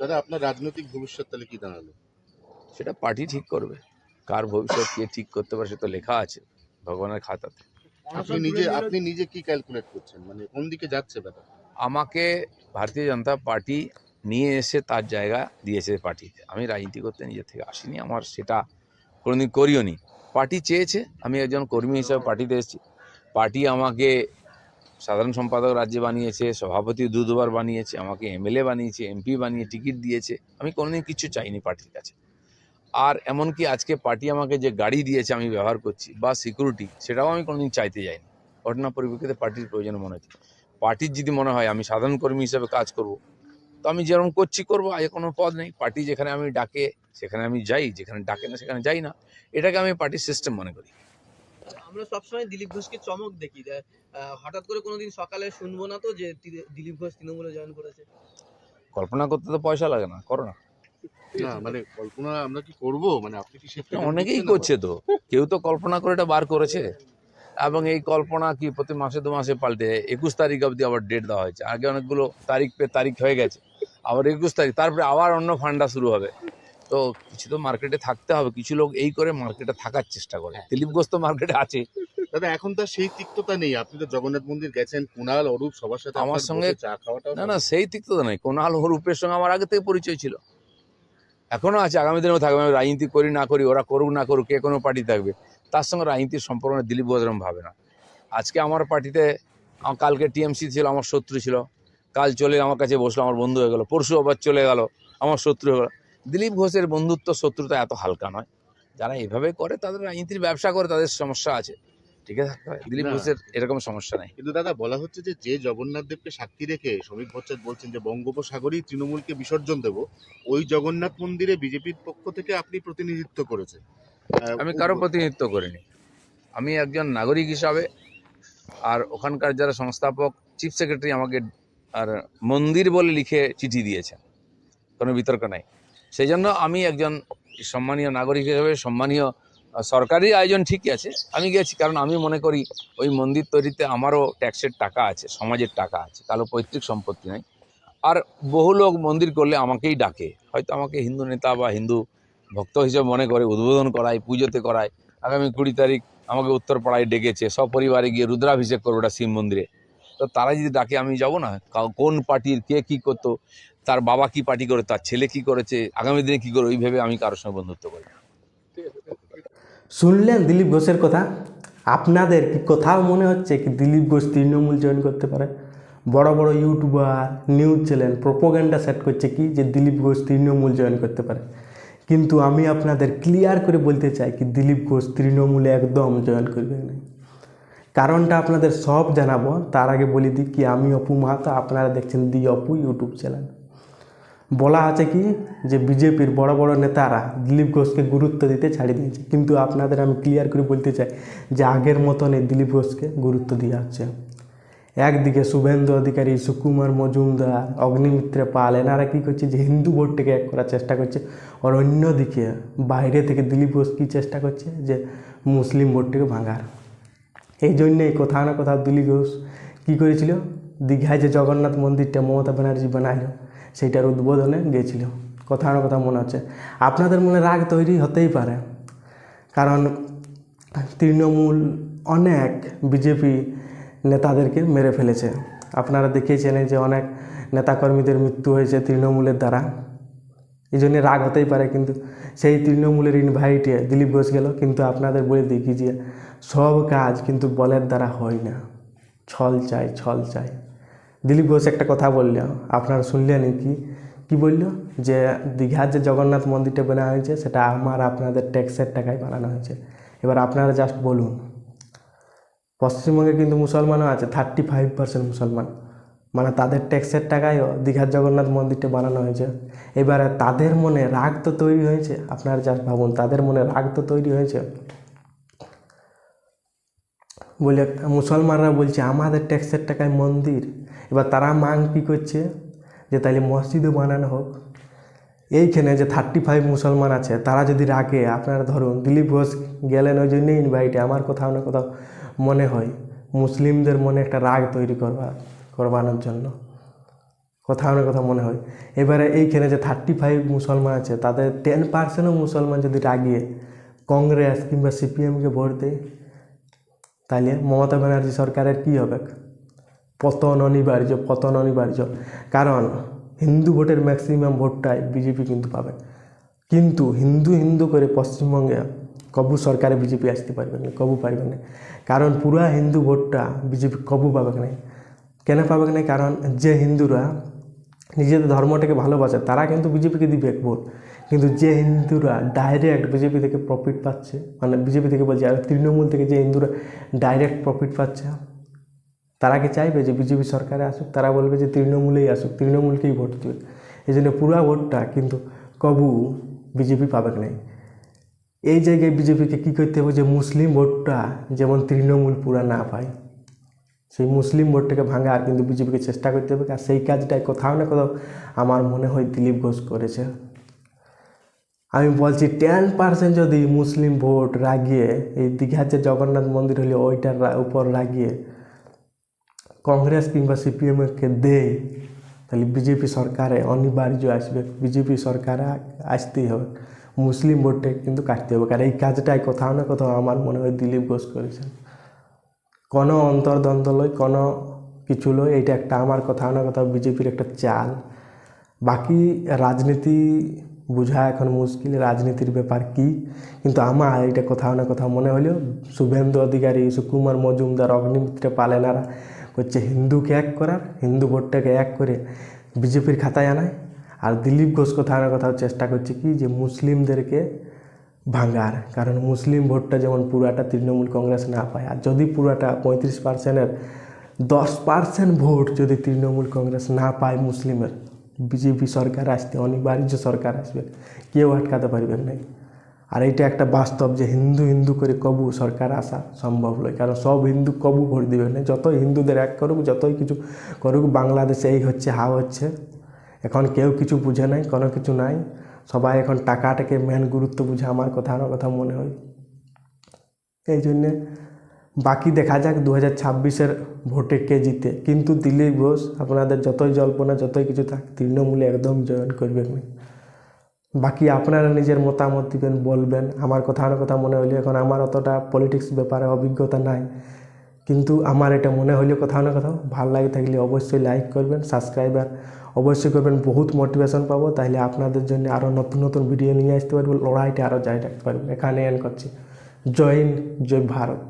দাদা, আপনার রাজনৈতিক ভবিষ্যৎ তাহলে কি দাঁড়ালো? সেটা পার্টি ঠিক করবে। কার ভবিষ্যৎ কে ঠিক করতে পারে সে তো লেখা আছে ভগবানের খাতাতে। আপনি নিজে কি ক্যালকুলেট করছেন, মানে কোন দিকে যাচ্ছে ব্যাপার? আমাকে ভারতীয় জনতা পার্টি নিয়ে এসে তার জায়গা দিয়েছে পার্টিতে। আমি রাজনীতি করতে নিজে থেকে আসিনি, আমার সেটা কোনোদিন করিও নি। পার্টি চেয়েছে, আমি একজন কর্মী হিসাবে পার্টিতে এসেছি। পার্টি আমাকে সাধারণ সম্পাদক রাজ্যে বানিয়েছে, সভাপতি দুবার বানিয়েছে, আমাকে এমএলএ বানিয়েছে, এমপি বানিয়ে টিকিট দিয়েছে। আমি কোনোদিন কিছু চাইনি পার্টির কাছে। আর এমনকি আজকে পার্টি আমাকে যে গাড়ি দিয়েছে আমি ব্যবহার করছি বা সিকিউরিটি, সেটাও আমি কোনোদিন চাইতে যাইনি। ঘটনা পরিপ্রেক্ষিতে পার্টির প্রয়োজন মনে হচ্ছে। পার্টির যদি মনে হয় আমি সাধারণ কর্মী হিসেবে কাজ করব, তো আমি যেরকম করছি করবো, আগে কোনো পদ নেই। পার্টি যেখানে আমি ডাকে সেখানে আমি যাই, যেখানে ডাকে না সেখানে যাই না। এটাকে আমি পার্টির সিস্টেম মনে করি। আমরা সবসময় দিলীপ ঘোষকে চমক দেখি, হঠাৎ করে কোনোদিন সকালে শুনবো না তো যে দিলীপ ঘোষ তৃণমূলে জয়েন করেছে। কল্পনা করতে তো পয়সা লাগে না, করো না। না মানে কল্পনা আমরা কি করব, মানে আপনি কি সেটা অনেকেই করছে তো, কেউ তো কল্পনা করে এটা বার করেছে। এবং এই কল্পনা কি প্রতি মাসে 2 মাসে পাল্টে 21 তারিখ অবধি আবার ডেট দেওয়া হয়েছে। আগে অনেকগুলো তারিখ হয়ে গেছে, আবার 21 তারিখ, তারপরে আবার অন্য ফান্ডা শুরু হবে। তো কিছু তো মার্কেটে থাকতে হবে। কিছু লোক এই করে মার্কেটে থাকার চেষ্টা করে। দিলীপ ঘোষ তো মার্কেটে আছে। দাদা, এখন তার সেই তিক্ততা নেই। আপনি তো জগন্নাথ মন্দির গেছেন, কুণাল, অরূপ সবার সাথে আমার আপনার সঙ্গে বসে চা খাওয়াটাও না, সেই তিক্ততা নেই। কোনাল হরূপের সঙ্গে আমার আগে থেকে পরিচয় ছিল, এখনো আছে, আগামী দিনেও থাকবে। আমি রাজনীতি করি না করি, ওরা করুক না করুক, কে কোনো পার্টি থাকবে, তার সঙ্গে রাজনীতির সম্পর্ক দিলীপ ঘোষ এরকম ভাবে না। আজকে আমার পার্টিতে, কালকে টিএমসি ছিল, আমার শত্রু ছিল, কাল চলে আমার কাছে বসলো, আমার বন্ধু হয়ে গেল, পরশু আবার চলে গেল, আমার শত্রু হয়ে গেল। দিলীপ ঘোষের বন্ধুত্ব শত্রুতা এত হালকা নয়। যারা এভাবে করে তাদের রাজনীতির ব্যবসা করে, তাদের সমস্যা আছে, ঠিক আছে। দিলীপ ঘোষের এরকম সমস্যা নেই। কিন্তু দাদা, বলা হচ্ছে যে জগন্নাথ দেবকে সাক্ষী রেখে শ্রমিক ভট্টাচার্য বলছেন যে বঙ্গোপসাগরেই তৃণমূলকে বিসর্জন দেব, ওই জগন্নাথ মন্দিরে বিজেপির পক্ষ থেকে আপনি প্রতিনিধিত্ব করেছেন। আমি কারো প্রতিনিধিত্ব করিনি। আমি একজন নাগরিক হিসাবে, আর ওখানকার যারা সংস্থাপক, চিফ সেক্রেটারি আমাকে আর মন্দির বলে লিখে চিঠি দিয়েছেন, কোনো বিতর্ক নাই। সেই জন্য আমি একজন সম্মানীয় নাগরিক হিসেবে, সম্মানীয় সরকারি আয়োজন ঠিকই আছে, আমি গেছি। কারণ আমি মনে করি ওই মন্দির তৈরিতে আমারও ট্যাক্সের টাকা আছে, সমাজের টাকা আছে, কারো পৈতৃক সম্পত্তি নাই। আর বহু লোক মন্দির করলে আমাকেই ডাকে, হয়তো আমাকে হিন্দু নেতা বা হিন্দু ভক্ত হিসেবে মনে করে, উদ্বোধন করায়, পুজোতে করায়। আগামী 20 তারিখ আমাকে উত্তরপাড়ায় ডেকেছে, সপরিবারে গিয়ে রুদ্রাভিষেক করবো ওটা শিব মন্দিরে। তো তারা যদি ডাকে আমি যাব না? কোন পার্টির কে কী করতো, তার বাবা কি পার্টি করে, তার ছেলে কি করেছে, আগামী দিনে কী করে, ওই ভেবে আমি কারোর সঙ্গে বন্ধুত্ব করি। শুনলেন দিলীপ ঘোষের কথা? আপনাদের কি কোথাও মনে হচ্ছে কি দিলীপ ঘোষ তৃণমূল জয়েন করতে পারে? বড় বড় YouTuber, news channel propaganda set করছে কি যে দিলীপ ঘোষ তৃণমূল জয়েন করতে পারে। কিন্তু আমি আপনাদের ক্লিয়ার করে বলতে চাই কি দিলীপ ঘোষ তৃণমূলে একদম জয়েন করবে না। কারণটা আপনাদের সব জানাবো, তার আগে বলে দিই কি আমি অপু মাহাতো, আপনারা দেখছেন দি অপু ইউটিউব চ্যানেল। বলা আছে কি যে বিজেপির বড় বড় নেতারা দিলীপ ঘোষকে গুরুত্ব দিতে ছাড়িয়ে দিয়েছে, কিন্তু আপনাদের আমি ক্লিয়ার করে বলতে চাই যে আগের মতন এই দিলীপ ঘোষকে গুরুত্ব দেওয়া হচ্ছে। একদিকে শুভেন্দু অধিকারী, সুকুমার মজুমদার, অগ্নিমিত্র পাল, এনারা কী করছে যে হিন্দু ভোটটাকে এক করার চেষ্টা করছে। আর অন্যদিকে বাইরে থেকে দিলীপ ঘোষ কী চেষ্টা করছে যে মুসলিম ভোটটাকে ভাঙার। এই জন্যেই কোথাও না কোথাও দিলীপ ঘোষ কী করেছিল, দীঘায় যে জগন্নাথ মন্দিরটা মমতা ব্যানার্জি বানাইল সেইটার উদ্বোধনে গিয়েছিল। কোথাও না কোথাও মনে হচ্ছে আপনাদের মনে রাগ তৈরি হতেই পারে, কারণ তৃণমূল অনেক বিজেপি নেতাদেরকে মেরে ফেলেছে। আপনারা দেখিয়েছেন যে অনেক নেতাকর্মীদের মৃত্যু হয়েছে তৃণমূলের দ্বারা, এই জন্যে রাগ হতেই পারে। কিন্তু সেই তৃণমূলের ইনভাইটে দিলীপ ঘোষ গেল। কিন্তু আপনাদের বলে দেখি যে সব কাজ কিন্তু বলের দ্বারা হয় না, ছল চাই। দিলীপ ঘোষ একটা কথা বলল, আপনারা শুনলেন কি বলল, যে দীঘার যে জগন্নাথ মন্দিরটা বানানো হয়েছে সেটা আপনাদের ট্যাক্সের টাকায় বানানো হয়েছে। এবার আপনারা জাস্ট বলুন, পশ্চিমবঙ্গে কিন্তু মুসলমানও আছে, 35% মুসলমান, মানে তাদের ট্যাক্সের টাকায়ও দীঘার জগন্নাথ মন্দিরটা বানানো হয়েছে। এবারে তাদের মনে রাগ তো তৈরি হয়েছে, আপনারা জাস্ট ভাবুন, তাদের মনে রাগ তো তৈরি হয়েছে। বলে মুসলমানরা বলছে আমাদের ট্যাক্সের টাকায় মন্দির। এবার তারা কী করছে যে তাইলে মসজিদও বানানো হোক। এইখানে যে 35 মুসলমান আছে তারা যদি রাগে, আপনারা ধরুন দিলীপ ঘোষ গেলেন ওই জন্যই ইনভাইটে, আমার কোথাও না কোথাও মনে হয় মুসলিমদের মনে একটা রাগ তৈরি করবানোর জন্য। কোথাও না কোথাও মনে হয়। এবারে এইখানে যে 35 মুসলমান আছে তাদের 10%ও মুসলমান যদি রাগিয়ে কংগ্রেস কিংবা সিপিএমকে ভোট দেয়, তাহলে মমতা ব্যানার্জি সরকারের কী হবে? পতন অনিবার্য। কারণ হিন্দু ভোটের ম্যাক্সিমাম ভোটটাই বিজেপি কিন্তু পাবে। কিন্তু হিন্দু করে পশ্চিমবঙ্গে কবু সরকারে বিজেপি আসতে পারবে না, কবু পারবে না। কারণ পুরা হিন্দু ভোটটা বিজেপি কবু পাবে না। কেন পাবে না? কারণ যে হিন্দুরা নিজেদের ধর্মটাকে ভালোবাসে তারা কিন্তু বিজেপিকে দিবে এক ভোট। কিন্তু যে হিন্দুরা ডাইরেক্ট বিজেপি থেকে প্রফিট পাচ্ছে, মানে বিজেপি থেকে বলছে আর তৃণমূল থেকে যে হিন্দুরা ডাইরেক্ট প্রফিট পাচ্ছে, তারা কি চাইবে যে বিজেপি সরকারে আসুক? তারা বলবে যে তৃণমূলেই আসুক, তৃণমূলকেই ভোট দেবে। এই জন্য পুরা ভোটটা কিন্তু কবু বিজেপি পাবে না। এই জায়গায় বিজেপিকে কী করতে হবে? যে মুসলিম ভোটটা যেমন তৃণমূল পুরা না পায়, সেই মুসলিম ভোটটাকে ভাঙার কিন্তু বিজেপিকে চেষ্টা করতে হবে। আর সেই কাজটাই কোথাও না কোথাও আমার মনে হয় দিলীপ ঘোষ করেছে। আমি বলছি 10% যদি মুসলিম ভোট লাগিয়ে এই দীঘার যে জগন্নাথ মন্দির হলে ওইটার উপর লাগিয়ে কংগ্রেস কিংবা সিপিএমকে দেয়, তাহলে বিজেপি সরকারে অনিবার্য আসবে। বিজেপি সরকারে আসতেই হবে, মুসলিম ভোটটা কিন্তু কাটতে হবে। কারণ এই কাজটাই কোথাও না কোথাও আমার মনে হয় দিলীপ ঘোষ করেছেন। কোনো অন্তর্দ্বন্দ্ব লয়, কোনো কিছু লয়, এইটা একটা আমার কোথাও না কোথাও বিজেপির একটা চাল। বাকি রাজনীতি বোঝা এখন মুশকিল, রাজনীতির ব্যাপার কি, কিন্তু আমার এটা কোথাও না কোথাও মনে হলেও শুভেন্দু অধিকারী, সুকুমার মজুমদার, অগ্নিমিত্র পালেনারা করছে হিন্দুকে এক করার, হিন্দু ভোটটাকে এক করে বিজেপির খাতায় আনায়। আর দিলীপ ঘোষ কোথাও না কোথাও চেষ্টা করছে কি যে মুসলিমদেরকে ভাঙার। কারণ মুসলিম ভোটটা যেমন পুরাটা তৃণমূল কংগ্রেস না পায়, আর যদি পুরাটা 35%-এর 10% ভোট যদি তৃণমূল কংগ্রেস না পায় মুসলিমের, বিজেপি সরকার আসতে অনিবার্য সরকার আসবে, কেউ আটকাতে পারবেন না। আর এইটা একটা বাস্তব যে হিন্দু করে কবু সরকার আসা সম্ভব নয়। কারণ সব হিন্দু কবু ভোট দিবে না, যতই হিন্দুদের এক করুক, যতই কিছু করুক, বাংলাদেশে এই হচ্ছে হাও হচ্ছে। এখন কেউ কিছু বুঝে নাই, কোনো কিছু নাই, সবাই এখন টাকাটাকে মেন গুরুত্ব বুঝে আমার কোথাও না কোথাও মনে হয়। এই জন্যে বাকি দেখা যাক 2026-এর ভোটে কে জিতে। কিন্তু দিলীপ ঘোষ আপনাদের যতই জল্পনা যতই কিছু থাক, তৃণমূলে একদম জয়েন করবেন না। বাকি আপনারা নিজের মতামত দিবেন, বলবেন। আমার কোথাও না কোথাও মনে হইলে, এখন আমার অতটা পলিটিক্স ব্যাপারে অভিজ্ঞতা নাই, কিন্তু আমার এটা মনে হইলে কোথাও না কোথাও ভালো লাগে থাকলে অবশ্যই লাইক করবেন, সাবস্ক্রাইবার অবশ্যই করবেন। বহুত মোটিভেশন পাবো, তাহলে আপনাদের জন্য আরও নতুন ভিডিও নিয়ে আসতে পারবো, লড়াইটা আরও জারি রাখতে পারবো। এখানে এন্ড করছি। জয় হিন্দ, জয় ভারত।